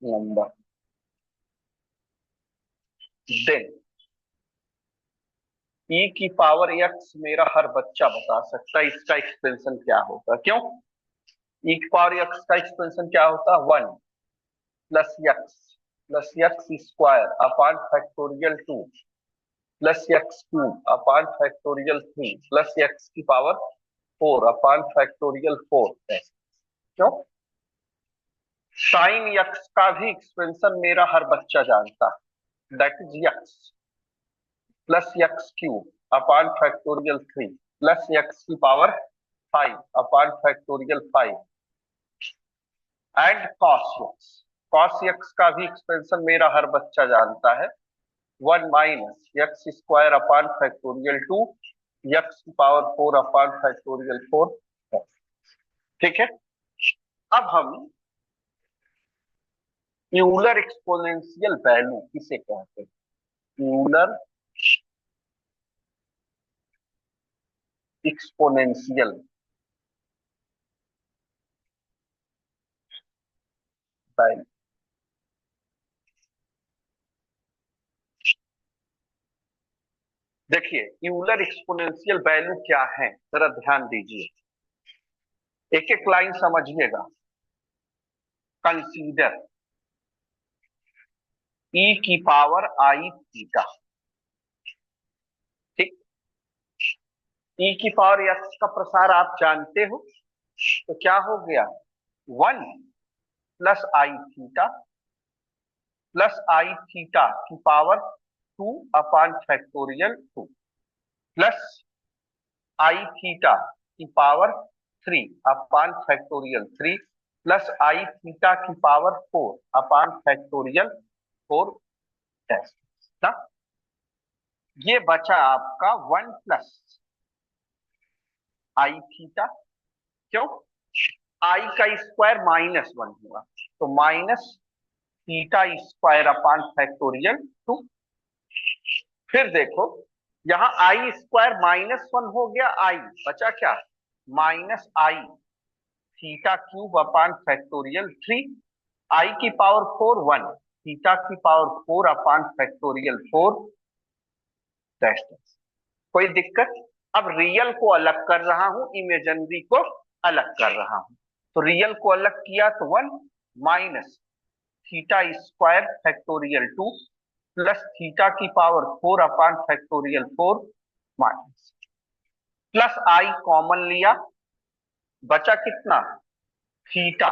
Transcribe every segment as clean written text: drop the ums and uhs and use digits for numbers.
Number. Then ई की power x मेरा हर बच्चा बता सकता है इसका एक्सपेंशन क्या होगा। क्यों? ई की पावर एक्स का एक्सपेंशन क्या होता है? 1 plus x square upon factorial 2 plus x cube upon factorial 3 plus x की पावर 4 अपॉन फैक्टोरियल 4। क्यों? साइन एक्स का भी एक्सपेंशन मेरा हर बच्चा जानता है, that is x plus x cube upon factorial 3 plus x की power 5 upon factorial 5 and cos x का भी एक्सपेंशन मेरा हर बच्चा जानता है, 1 - x square upon factorial 2 x की पावर 4 अपॉन फैक्टोरियल 4। ठीक है। अब हम यूलर एक्सपोनेंशियल वैल्यू किसे कहते हैं? Euler exponential value. देखिए यूलर एक्सपोनेंशियल वैल्यू क्या है, जरा ध्यान दीजिए, एक एक लाइन समझिएगा। कंसीडर ई की पावर आई थीटा। ठीक। ई की पावर एक्स का प्रसार आप जानते हो, तो क्या हो गया? 1 + आई थीटा प्लस आई थीटा की पावर 2 अपॉन फैक्टोरियल 2 प्लस आई थीटा की पावर 3 अपॉन फैक्टोरियल 3 प्लस आई थीटा की पावर 4 अपॉन फैक्टोरियल 4 ना। ये बचा आपका 1 + आई थीटा। क्यों? आई का स्क्वायर -1 हुआ, तो minus theta square upon factorial 2। फिर देखो यहां आई स्क्वायर -1 हो गया, आई बचा क्या? -आई थीटा क्यूब अपॉन फैक्टोरियल 3, आई की पावर 4 1, थीटा की पावर 4 अपॉन फैक्टोरियल 4। कोई दिक्कत? अब रियल को अलग कर रहा हूं, इमेजिनरी को अलग कर रहा हूं। तो रियल को अलग किया तो 1 minus theta square factorial 2 plus theta की power 4 upon factorial 4 minus plus i common लिया, बचा कितना? Theta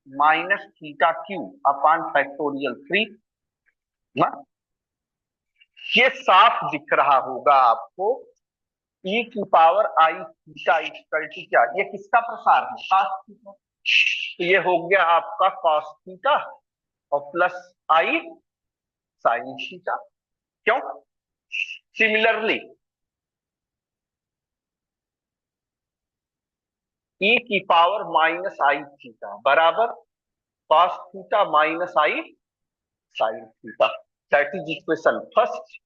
minus theta cube upon factorial 3 ना। ये साफ दिख रहा होगा आपको, ई की power i theta equal to क्या? ये किसका प्रसार है? Cos theta. तो ये हो गया आपका कॉस थीटा और प्लस आई साइन थीटा। क्यों? सिमिलरली ई की पावर -आई थीटा बराबर cos theta minus i sine theta. That is equation first,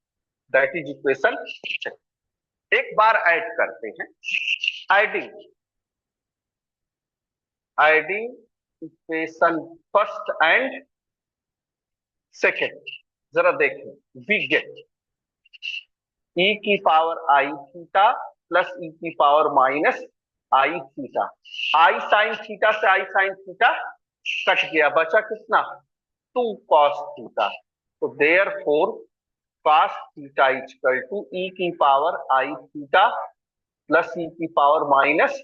that is equation. एक बार ऐड करते हैं। Adding adding equation first and second, जरा देखें। वी गेट ई की power i theta plus e की power minus i theta. I sine theta से i sine theta cut गया, बचा कितना? 2 कॉस थीटा। तो therefore cos theta equal to e की power i theta plus e की power minus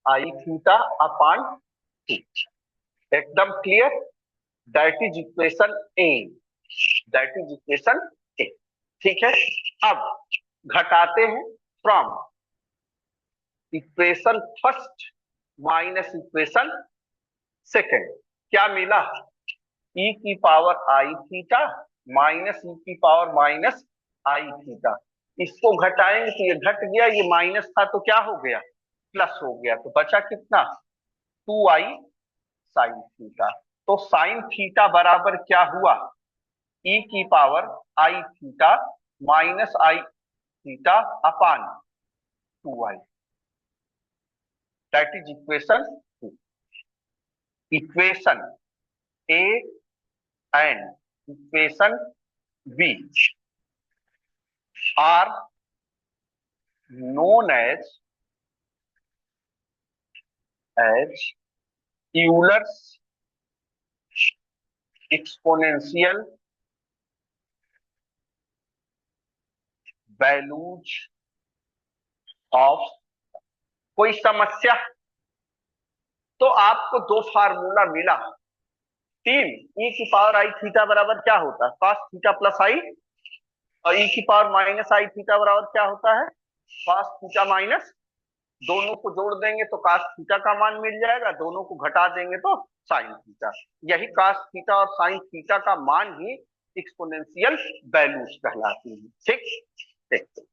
i theta upon 2। एकदम clear? That is equation A, that is equation A. ठीक है। अब घटाते हैं from equation first minus equation second. क्या मिला? ई की power i theta minus e की पावर माइनस आई थीटा। इसको घटाएंगे तो ये घट गया, ये माइनस था तो क्या हो गया? प्लस हो गया। तो बचा कितना? 2i sine theta. तो साइन थीटा बराबर क्या हुआ? ई की power i theta minus i theta upon 2i। That is equation 2। Equation A and equation B are known as Euler's exponential values of। कोई समस्या? तो आपको दो फार्मूला मिला। तीन, ई की पावर आई थीटा बराबर क्या होता है? कॉस थीटा प्लस आई, और ई की पावर माइनस आई थीटा बराबर क्या होता है? Cos theta minus. दोनों को जोड़ देंगे तो कॉस थीटा का मान मिल जाएगा, दोनों को घटा देंगे तो साइन थीटा। यही कॉस थीटा और साइन थीटा का मान ही एक्सपोनेंशियल वैल्यूज कहलाती है। ठीक ठीक।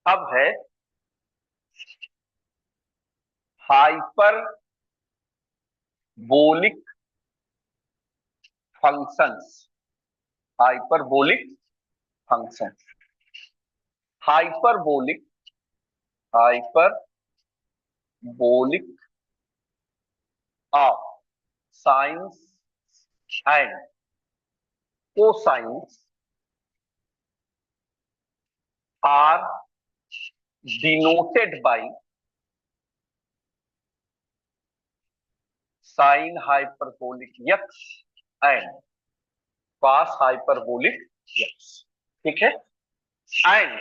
अब है hyperbolic functions. Hyperbolic function. Hyperbolic hyperbolic of sines and cosines are denoted by sin hyperbolic x and cos hyperbolic x। ठीक है, and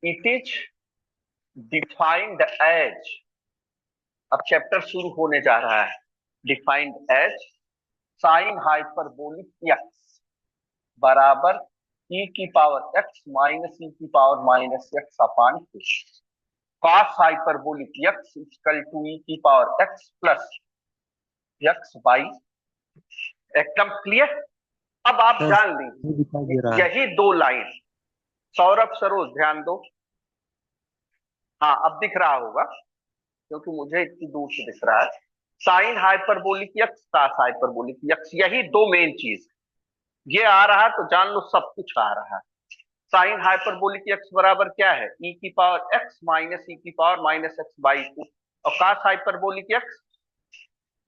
it is defined as. अब चैप्टर शुरू होने जा रहा है। Defined as sine hyperbolic x बराबर e की पावर एक्स माइनस ई की power minus x upon two. Cos hyperbolic x equal to e की power x plus x by. एकदम क्लियर? अब आप जान लीजिए यही दो लाइन। सौरभ सरोज ध्यान दो। हाँ अब दिख रहा होगा क्योंकि मुझे इतनी दूर से दिख रहा है। Sign hyperbolic x, cos hyperbolic x, यही दो मेन चीज। ये आ रहा है तो जान लो सब कुछ आ रहा है। साइन हाइपरबोलिक एक्स बराबर क्या है? ई की पावर एक्स माइनस ई की power minus x by two. और कॉस हाइपरबोलिक एक्स,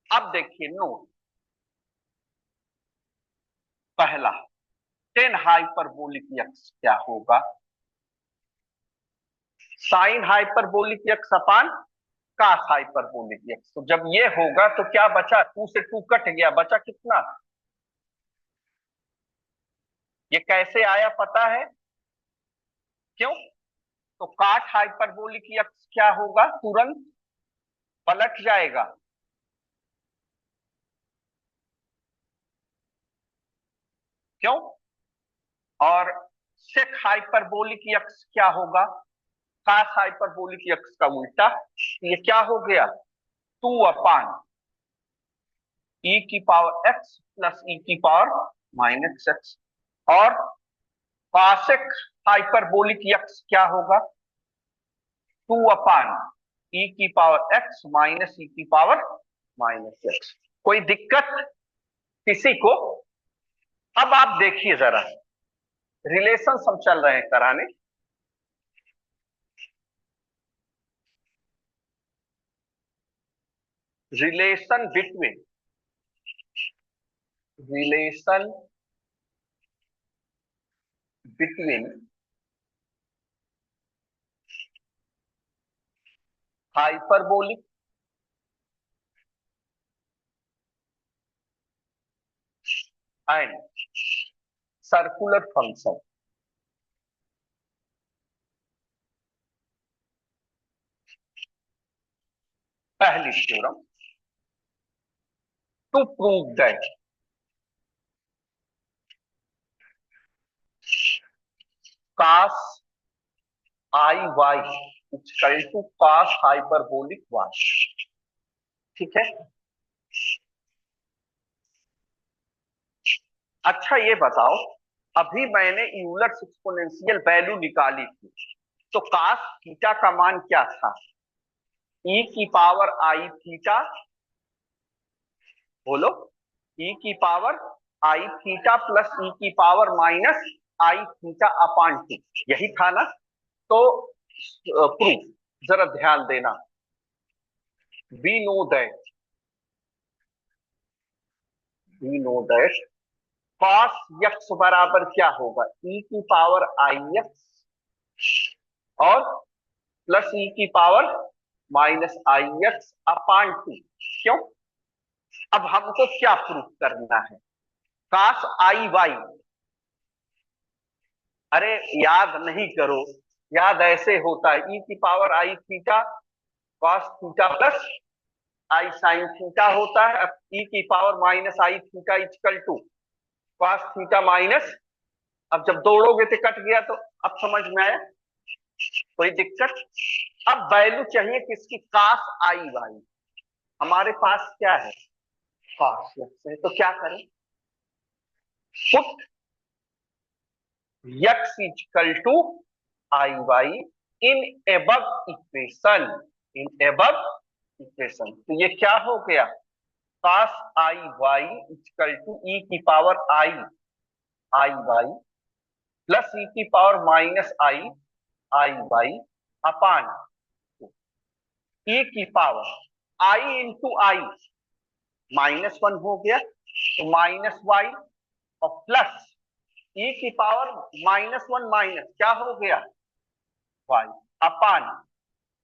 अब देखिए नो, पहला टेन हाइपरबोलिक एक्स क्या होगा? साइन हाइपरबोलिक एक्स अपान कॉस हाइपरबोलिक एक्स। तो जब ये होगा तो क्या बचा? टू से टू कट गया, बचा कितना? ये कैसे आया पता है क्यों? तो काट हाइपरबोलिक एक्स क्या होगा? तुरंत पलट जाएगा। क्यों? और सेक हाइपरबोलिक एक्स क्या होगा? कास हाइपरबोलिक एक्स का उल्टा। ये क्या हो गया? टू अपान ई की पावर एक्स प्लस ई की पावर माइनस एक्स। और कासेक हाइपरबोलिक एक्स क्या होगा? टू अपान ई की पावर एक्स माइनस ई की पावर माइनस एक्स। कोई दिक्कत किसी को? अब आप देखिए जरा, रिलेशन हम चल रहे हैं कराने। Relation between relation between hyperbolic and circular function. पहली theorem, to prove that cos i y equal to cos hyperbolic y. ठीक है। अच्छा ये बताओ, अभी मैंने यूलर्स एक्सपोनेंशियल वैल्यू निकाली थी, तो cos थीटा का मान क्या था? e की पावर आई थीटा, बोलो, e की power i theta plus e की power minus i theta upon two, यही था ना? तो प्रूफ जरा ध्यान देना। We know that, we know that cos x बराबर क्या होगा? e की पावर आई एक्स और प्लस ई की power minus i x upon two. क्यों? अब हमको क्या प्रूफ करना है? काश आई वाई, अरे याद नहीं करो, याद ऐसे होता है, ई की power i theta cos theta plus i sine theta होता है। अब ई की power minus i theta equal to cos theta minus, अब जब दौड़ोगे तो कट गया, तो अब समझ में आया? कोई दिक्कत? अब वैल्यू चाहिए किसकी? काश आई वाई। हमारे पास क्या है? कॉस एक्स है, तो क्या करें? Put x equal to i y in above equation, in above equation. तो ये क्या हो गया? cos i y equal to e की power i, i y plus e की power minus i, i y upon e की power i into i, minus one हो गया, तो माइनस वाई और प्लस ई की पावर माइनस वन माइनस क्या हो गया? Y upon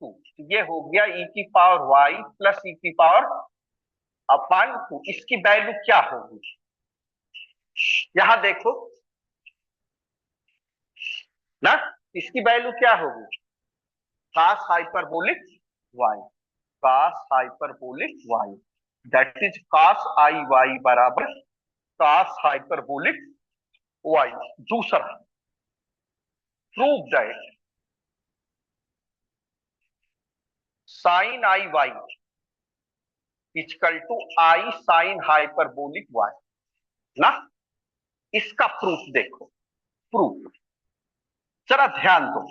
two. ये हो गया ई की पावर वाई प्लस ई की पावर अपान टू। इसकी वैल्यू क्या होगी? यहां देखो ना, इसकी वैल्यू क्या होगी? Cos hyperbolic y, cos hyperbolic y, that is cos i y बराबर कास हाइपरबोलिक वाई। दूसरा, prove that sine i y equal to i sine hyperbolic y ना। इसका प्रूफ देखो, प्रूफ जरा ध्यान दो।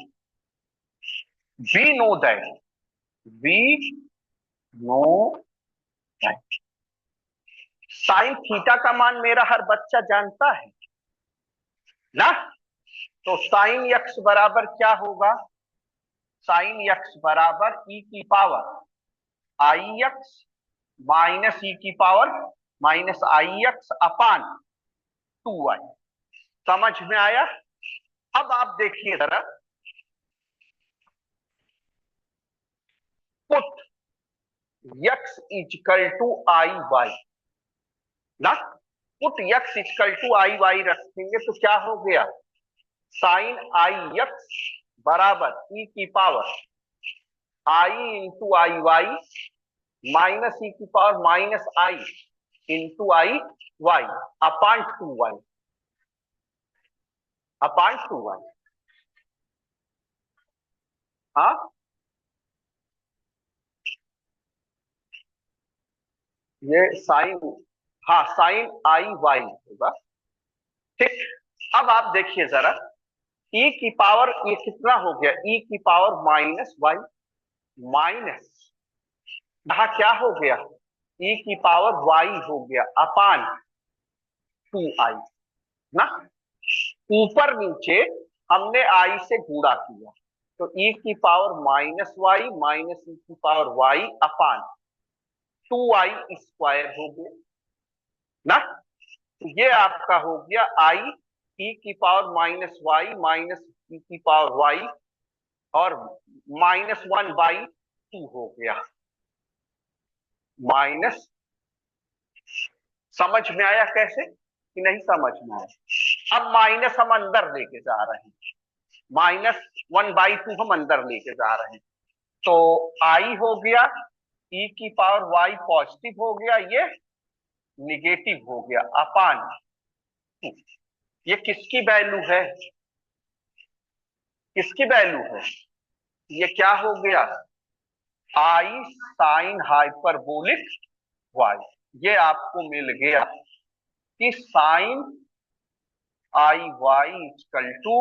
We know that, we know that sine theta का मान मेरा हर बच्चा जानता है ना। तो साइन यक्स बराबर क्या होगा? साइन यक्स बराबर ई की power i x minus e की power minus i x upon two i. समझ में आया? अब आप देखिए जरा, put x equal to i y ना, put x equal to i y रखेंगे तो क्या हो गया? साइन आई एक्स बराबर ई की power i into i y minus e की power minus i into i y upon two y, upon two y. हाँ, ये साइन, हाँ साइन आई वाई होगा। ठीक। अब आप देखिए जरा, ई की पावर ये कितना हो गया? ई की पावर माइनस वाई माइनस, यहां क्या हो गया? ई की पावर वाई हो गया अपान टू आई ना। ऊपर नीचे हमने आई से गुणा किया, तो ई की power minus Y minus e की पावर वाई अपान टू आई स्क्वायर हो गया ना। तो ये आपका हो गया आई ई की power minus Y minus e की पावर वाई और माइनस वन बाई टू हो गया माइनस। समझ में आया कैसे कि नहीं समझ में आया? अब माइनस हम अंदर लेके जा रहे हैं, माइनस वन बाई टू हम अंदर लेके जा रहे हैं, तो आई हो गया ई की पावर वाई पॉजिटिव हो गया, ये निगेटिव हो गया अपान टू। ये किसकी वैल्यू है? किसकी वैल्यू है? ये क्या हो गया, आई साइन हाइपरबोलिक वाई। ये आपको मिल गया कि sine i y equal to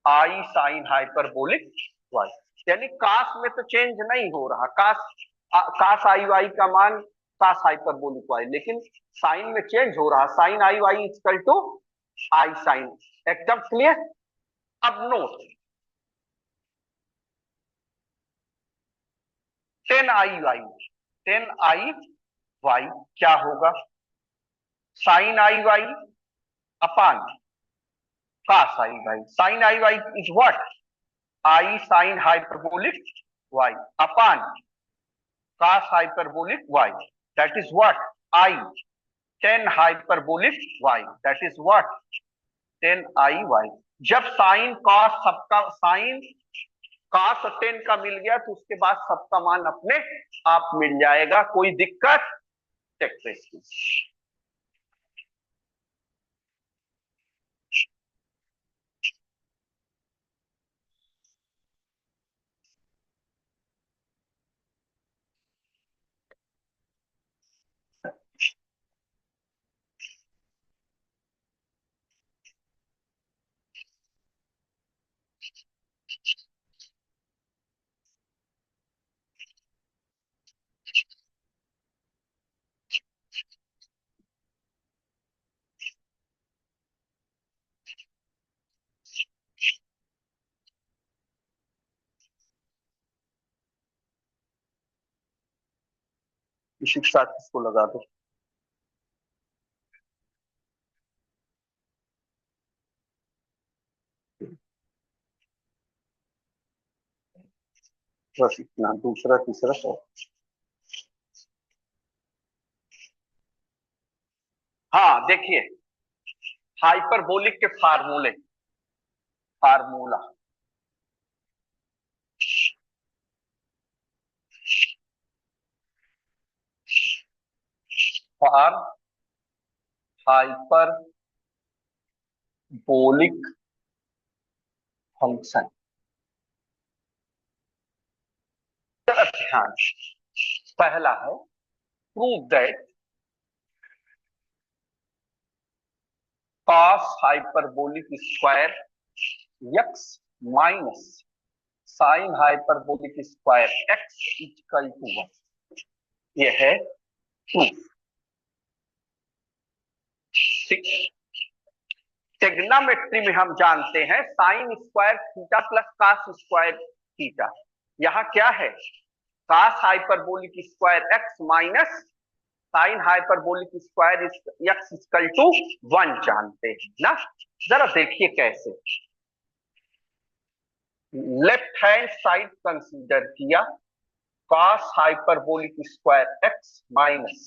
i sine hyperbolic y. यानी कास में तो चेंज नहीं हो रहा, कास आई वाई का मान कास हाइपरबोलिक वाई, लेकिन साइन में चेंज हो रहा, sine i y equal to i sine. एकदम क्लियर। अब note, tan i y, tan i y क्या होगा, sine i y upon cos i y. Sine i y is what, i sine hyperbolic y upon cos hyperbolic y, that is what, I tan hyperbolic y, that is what, tan I y। जब sine cos सबका, sine cos और ten का मिल गया तो उसके बाद सबका मान अपने आप मिल जाएगा, कोई दिक्कत। टेक इसी के साथ इसको लगा दो। बस इतना, दूसरा तीसरा तो हाँ देखिए, हाइपरबोलिक के फार्मूले, फार्मूला फॉर हाइपरबोलिक फंक्शन। ध्यान, पहला है prove that cos hyperbolic square x minus sine hyperbolic square x equal to 1। यह है प्रूफ। टेग्नामेट्री में हम जानते हैं sine square theta plus cos square theta. यहां क्या है, cos hyperbolic square x minus sine hyperbolic square x equal to 1 जानते हैं ना। जरा देखिए कैसे, लेफ्ट हैंड साइड कंसीडर किया, cos hyperbolic square x minus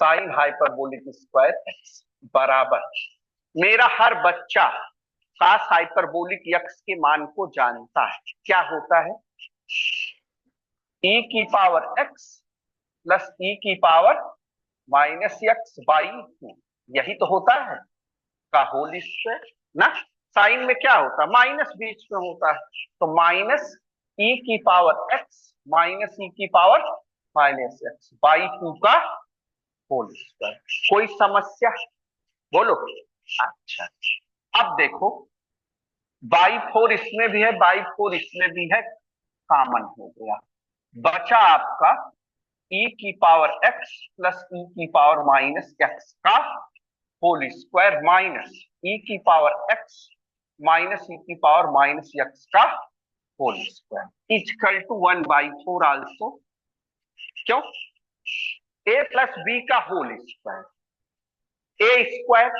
sine hyperbolic square x बराबर, मेरा हर बच्चा cos हाइपरबोलिक एक्स के मान को जानता है, क्या होता है, e की पावर x प्लस e की पावर माइनस एक्स बाई 2, यही तो होता है का होल स्क्वायर ना। साइन में क्या होता है, माइनस बीच में होता है, तो माइनस ई की पावर एक्स माइनस ई की पावर माइनस एक्स बाई 2 का होल स्क्वायर। कोई समस्या बोलो। अच्छा, अब देखो बाई 4 इसमें भी है, बाई 4 इसमें भी है, कॉमन हो गया, बचा आपका e की पावर x प्लस e की पावर माइनस एक्स का होल स्क्वायर माइनस e की पावर x माइनस e की पावर माइनस एक्स का whole square equal to 1/4 also. क्यों, a प्लस b का whole square, a square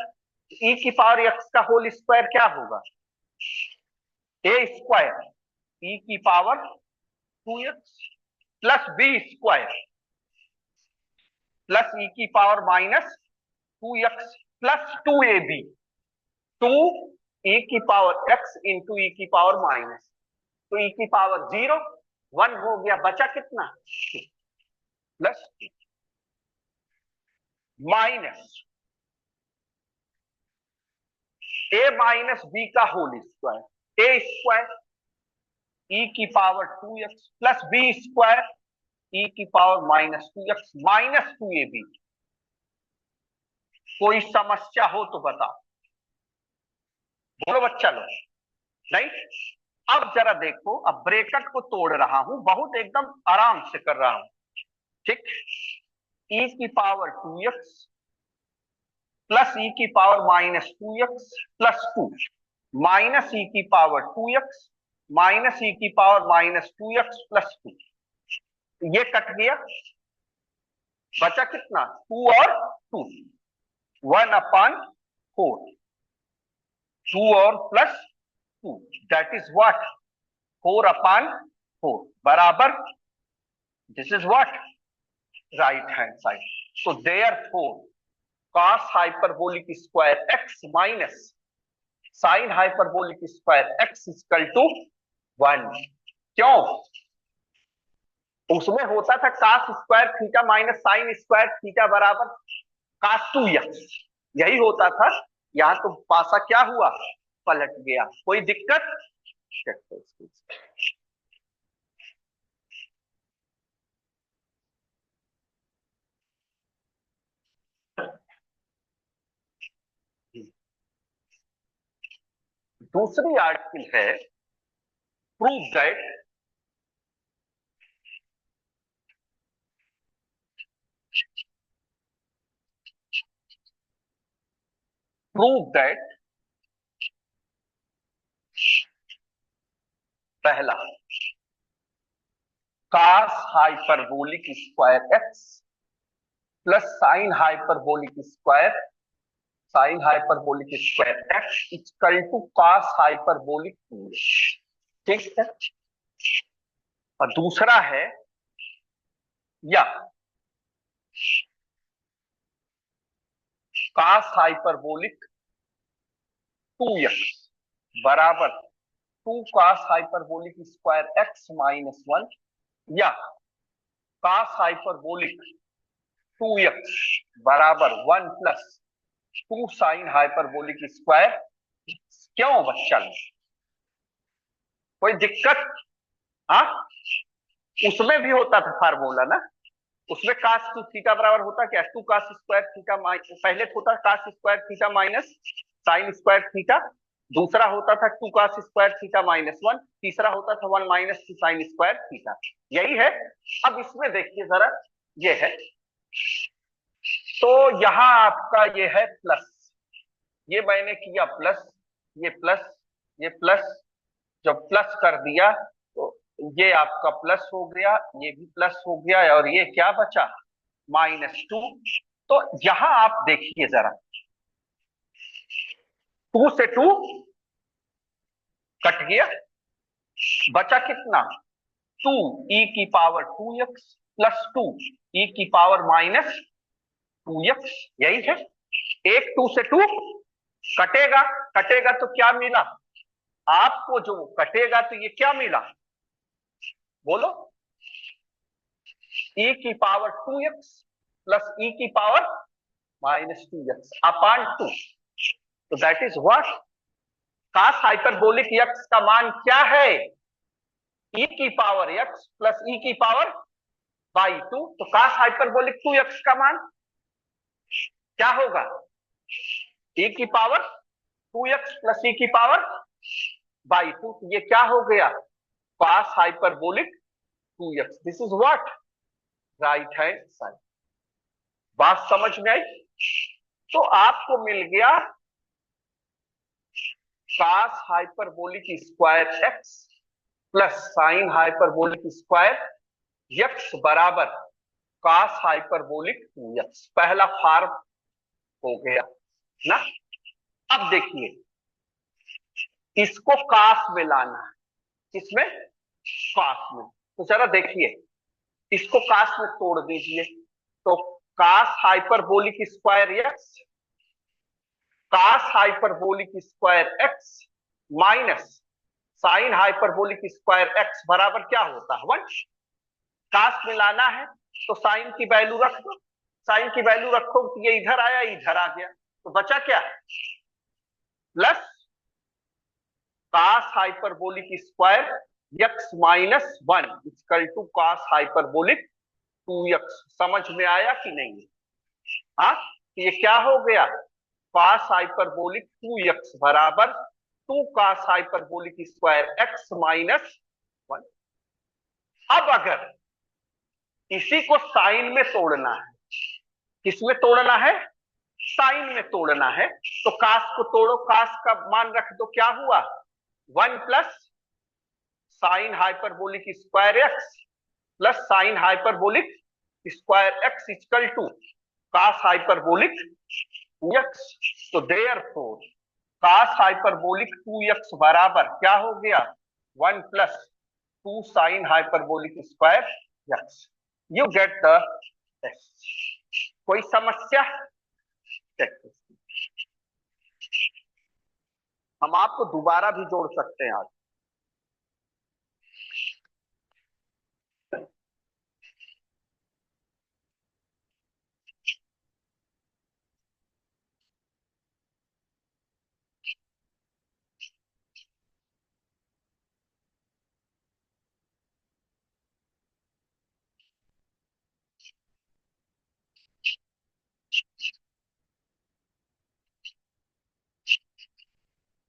e की power x का whole square क्या होगा, ए स्क्वायर e की power 2x plus b square plus e की power minus 2x plus 2ab, 2 e की power x into ई की power minus, तो ई की पावर 0, 1 हो गया, बचा कितना plus minus a minus b का whole square, a square e की power 2x plus b square e की पावर -2x माइनस 2ab। कोई समस्या हो तो बताओ, बोलो बच्चा लोग। नहीं, अब जरा देखो, अब ब्रैकेट को तोड़ रहा हूं, बहुत एकदम आराम से कर रहा हूं। ठीक, ई की पावर 2x प्लस ई की power -2x plus 2 minus e की पावर 2x माइनस ई की पावर -2x प्लस 2। ये कट गया, बचा कितना 2 और 2, 1/4, 2 और प्लस 2 दैट इज व्हाट 4/4 बराबर this is what right hand side. तो therefore cos hyperbolic square x minus sine hyperbolic square x equal to 1। क्यों? उसमें होता था cos square theta minus sine square theta बराबर cos 2x, यही होता था। यहां तो पासा क्या हुआ, पलट गया। कोई दिक्कत? दूसरी आर्टिकल है प्रूव दैट पहला cos hyperbolic square x plus sine hyperbolic square x equal to cos hyperbolic 2x। ठीक है, और दूसरा है या cos हाइपरबोलिक 2x बराबर 2 cos hyperbolic square x minus 1 या cos हाइपरबोलिक 2x बराबर 1 प्लस 2 साइन हाइपरबोलिक स्क्वायर। क्यों बच्चा, कोई दिक्कत? हाँ, उसमें भी होता था फार्मूला ना, उसमें cos टू थीटा बराबर होता क्या 2 cos स्क्वायर थीटा, पहले होता cos square theta minus sine square theta, दूसरा होता था 2 cos स्क्वायर थीटा माइनस 1, तीसरा होता था 1 माइनस 2 साइन स्क्वायर थीटा। यही है। अब इसमें देखिए जरा, ये है, तो यहां आपका ये है प्लस, ये मैंने किया प्लस, ये प्लस, ये प्लस, जब प्लस कर दिया तो ये आपका प्लस हो गया, ये भी प्लस हो गया, और ये क्या बचा -2। तो यहां आप देखिए जरा, 2 से 2 कट गया, बचा कितना 2 ई की पावर 2x प्लस 2 ई की पावर -2x। यही है, एक 2 से 2 कटेगा, कटेगा तो क्या मिला आपको, जो कटेगा तो ये क्या मिला बोलो, ई की पावर 2x प्लस ई की पावर -2x अपान 2। तो that is what cos hyperbolic x का मान क्या है, ई की पावर x प्लस ई की पावर बाई 2। तो cos हाइपरबोलिक 2x का मान क्या होगा, ई की पावर 2x प्लस ई की पावर बाई 2। तो ये क्या हो गया cos hyperbolic 2x। This is what right hand side. बात समझ में आई? तो आपको मिल गया cos hyperbolic square x plus sine hyperbolic square x बराबर cos हाइपरबोलिक 2x। पहला फॉर्म हो गया ना। अब देखिए, इसको cos में लाना है, किसमें cos में। तो जरा देखिए, इसको cos में तोड़ दीजिए, तो cos hyperbolic square x cos hyperbolic square x minus sine hyperbolic square x बराबर क्या होता है 1। cos में लाना है तो साइन की वैल्यू रख दो, साइन की वैल्यू रखो तो ये इधर आया, इधर आ गया, तो बचा क्या plus cos hyperbolic square x minus one equal to cos hyperbolic 2x। समझ में आया कि नहीं? हाँ, ये क्या हो गया? कॉस हाइपरबोलिक 2x बराबर 2 cos hyperbolic square x minus one. अब अगर इसी को साइन में तोड़ना है, किसमें तोड़ना है? साइन में तोड़ना है। तो कास को तोड़ो, कास का मान रख दो, क्या हुआ? 1 plus sine hyperbolic square x plus sine hyperbolic square x equal to cos hyperbolic 2x। तो देयरफॉर कास हाइपरबोलिक 2x बराबर क्या हो गया? 1 plus 2 sine hyperbolic square x. You get the test. कोई समस्या? हम आपको दोबारा भी जोड़ सकते हैं आज।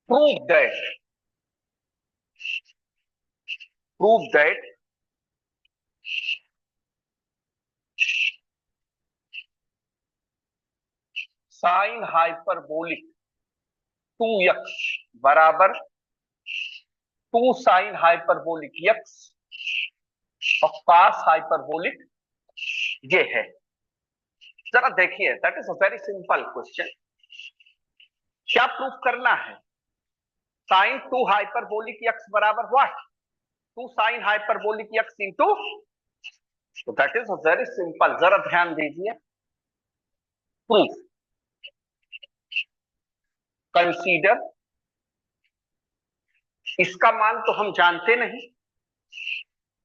Prove that prove that sine hyperbolic 2x बराबर 2 साइन हाइपरबोलिक x और cos हाइपरबोलिक ये है। जरा देखिए, that is a very simple question. क्या प्रूफ करना है? साइन 2 हाइपरबोलिक x बराबर what? 2 sine hyperbolic x into. तो that is a very simple. जरा ध्यान दीजिए। प्रूफ, कंसीडर, इसका मान तो हम जानते नहीं,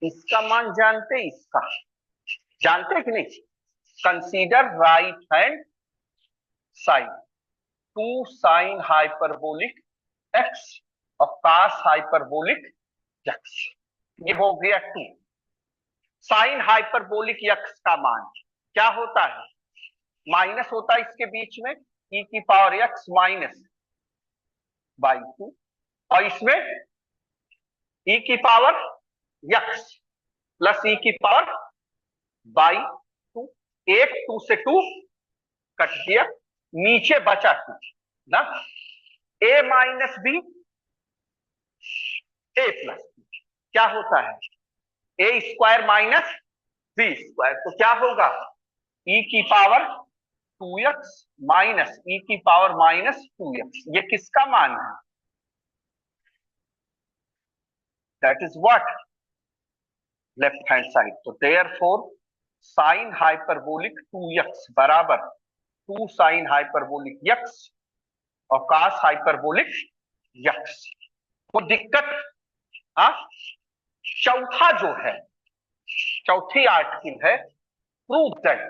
इसका मान जानते, इसका जानते कि नहीं? Consider right hand side 2 sine hyperbolic x और cos हाइपरबोलिक एक्स। ये हो गया 2। साइन हाइपरबोलिक एक्स का मान क्या होता है? माइनस होता है इसके बीच में e की पावर x माइनस बाई 2, और इसमें e की पावर x प्लस e की पावर बाई 2। एक 2 से 2 कट दिया, नीचे बचा 2 ना। a minus B A plus B क्या होता है? A square minus B square. तो क्या होगा? e की पावर 2x माइनस e की पावर माइनस 2x। ये किसका मान है? That is what? Left hand side. तो देयरफॉर साइन हाइपरबोलिक 2x बराबर 2 साइन हाइपरबोलिक x और cos हाइपरबोलिक x। वो दिक्कत, हाँ, चौथा जो है, चौथी आर्टिकल है, prove that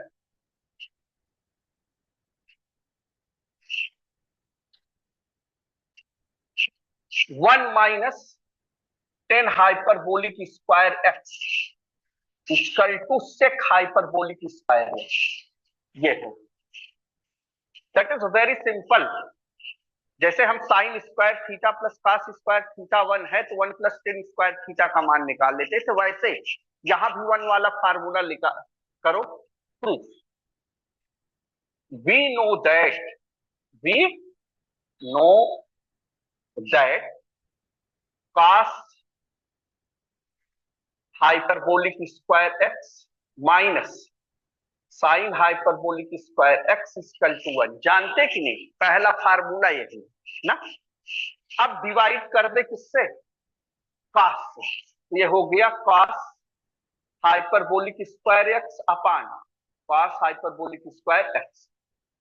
one minus 10 hyperbolic square x equal to sec hyperbolic square x. ये है, दैट इज वेरी सिंपल। जैसे हम sine square theta plus cos square theta 1 है तो 1 प्लस 10 स्क्वायर थीटा का मान निकाल लेते, तो वैसे यहां भी 1 वाला फार्मूला लिखा करो। Proof, we know that we know that cos hyperbolic square x minus sine hyperbolic square x equal to 1। जानते कि नहीं? पहला फार्मूला यही ना। अब डिवाइड कर दे किससे? cos से। तो ये हो गया cos hyperbolic square x upon cos hyperbolic square x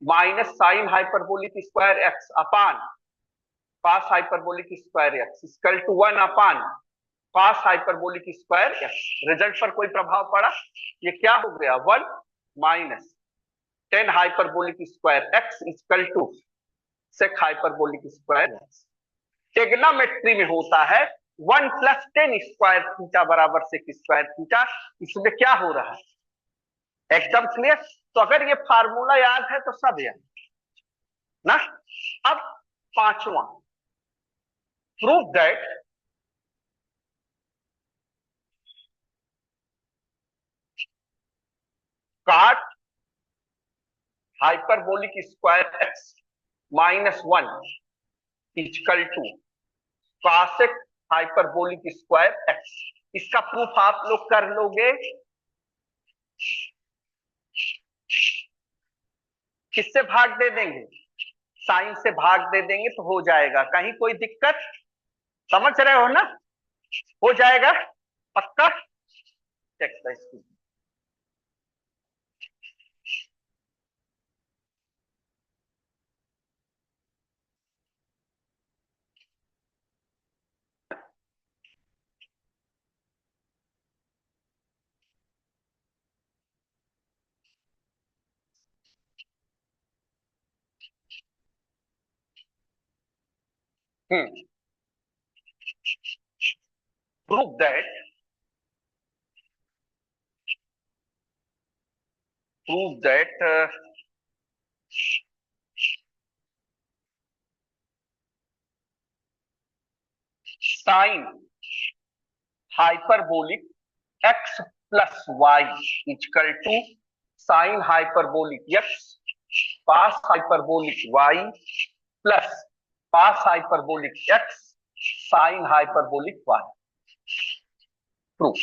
minus sine hyperbolic square x upon cos hyperbolic square x equal to 1 upon cos hyperbolic square x. Result पर कोई प्रभाव पड़ा? ये क्या हो गया? 1 minus 10 hyperbolic square x equal to sec hyperbolic square x. Trigonometry में होता है 1 प्लस टेन स्क्वायर थीटा बराबर सेक स्क्वायर थीटा। इसमें क्या हो रहा है, एकदम क्लियर। तो अगर ये फार्मूला याद है तो सब याद ना। अब पांचवा, prove that cot hyperbolic square x minus one equal to cosec hyperbolic square x. इसका प्रूफ आप लोग कर लोगे, किससे भाग दे देंगे, साइन से भाग दे देंगे तो हो जाएगा। कहीं कोई दिक्कत, समझ रहे हो ना, हो जाएगा पक्का। चेक इसकी, prove that sine hyperbolic x plus y equal to sine hyperbolic x cos hyperbolic y plus cos hyperbolic x sine hyperbolic y. Proof,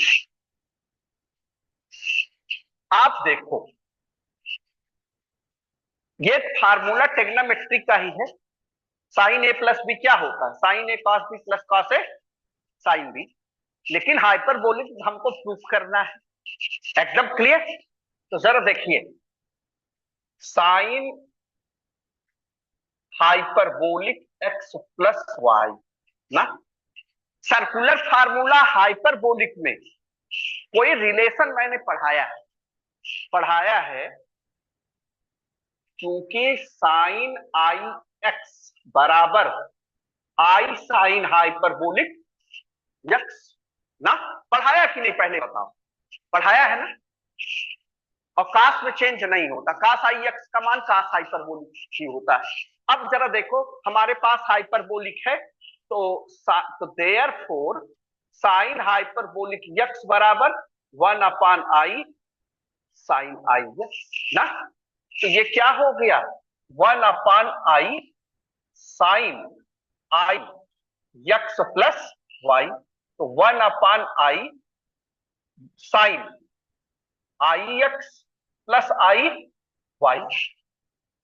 आप देखो ये फार्मूला टेग्नोमेट्री का ही है। साइन ए प्लस बी क्या होता है, sine a cos b plus cos a sine b. लेकिन hyperbolic हमको प्रूफ करना है, एकदम क्लियर। तो जरा देखिए, sine hyperbolic x plus y ना, सर्कुलर फार्मूला हाइपरबोलिक में कोई रिलेशन मैंने पढ़ाया है क्योंकि साइन आई एक्स बराबर आई साइन हाइपरबोलिक एक्स ना। पढ़ाया कि नहीं, पहले बताओ, पढ़ाया है ना। और कास में चेंज नहीं होता, कास आई एक्स का मान कास हाइपरबोलिक ही होता है। अब जरा देखो, हमारे पास हाइपरबोलिक है तो देयरफॉर साइन हाइपरबोलिक एक्स बराबर 1 upon i sine i x ना। तो ये क्या हो गया, 1 upon i sine i x plus y. तो 1 upon i sine i x plus i y,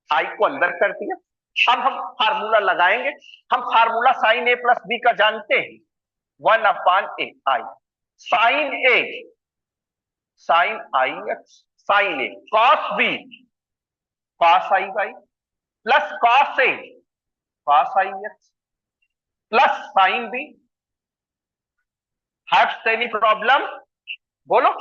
i को अंदर कर दिया। अब हम फार्मूला लगाएंगे। हम formula sine a plus b का जानते हैं, 1 upon a i sine a sine i x sine a cos b cos i y plus cos a cos i x plus sine b. Haves any problem, बोलो।